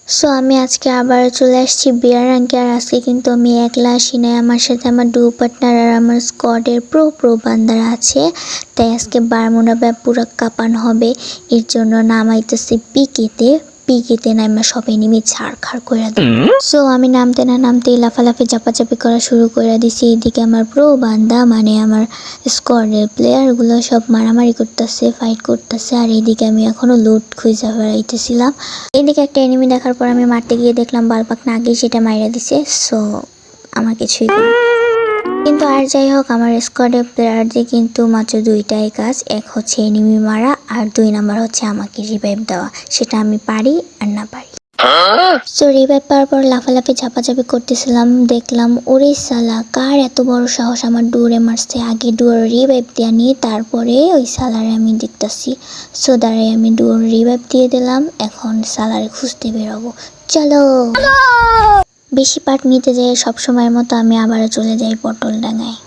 So আমি আজকে আবার চলে আসছি বিয়ার র্যাঙ্কে। আর আজকে কিন্তু আমি একলা আসি নাই, আমার সাথে আমার ডু পার্টনার আর আমার স্কোয়াডের প্রো বান্দারা আছে। তাই আজকে বারমুনা ব্যাপ পুরো কাপান হবে, এর জন্য নামাইতেছি পিকেতে নামা সব এনিমি ছাড়খাড় করে দেব। সো আমি নামতে না নামতেই লাফালাফি চাপাচাপি করা শুরু করে দিছি। এদিকে আমার প্রো বান্দা মানে আমার স্কোয়াডের প্লেয়ারগুলো সব মারামারি করতেছে, ফাইট করতেছে। আর এইদিকে আমি এখনো লুট খুঁজে বেড়াইতেছিলাম। এদিকে একটা এনিমি দেখার পর আমি মারতে গিয়ে দেখলাম বালপাক না আগেই সেটা মাইরা দিছে। সো আমার কিছুই করার, কিন্তু আর যাই হোক, আমার স্কোয়াডের প্লেয়ারদের কিন্তু মাত্র দুইটাই কাজ, এক হচ্ছে এনিমি মারা আর 2 নাম্বার হচ্ছে আমাকে রিভাইভ দেওয়া, সেটা আমি পারি আর না পারি। সো রিভাইভ পাওয়ার পর লাফালাফি ঝাপাঝাপি করতেছিলাম, দেখলাম ওরে সালা কার এত বড় সাহস আমার ডুরে মারছে। আগে ডুয়োর রিভাইভ দেওয়া নিয়ে তারপরে ওই সালারে আমি দেখতেছি। সো দাঁড়াই আমি ডুয়োর রিভাইভ দিয়ে দিলাম, এখন সালারে খুঁজতে বেরোবো। চলো। বেশি পার্ট নিতে যাই সবসময়ের মতো আমি আবারও চলে যাই পটল ডাঙায়।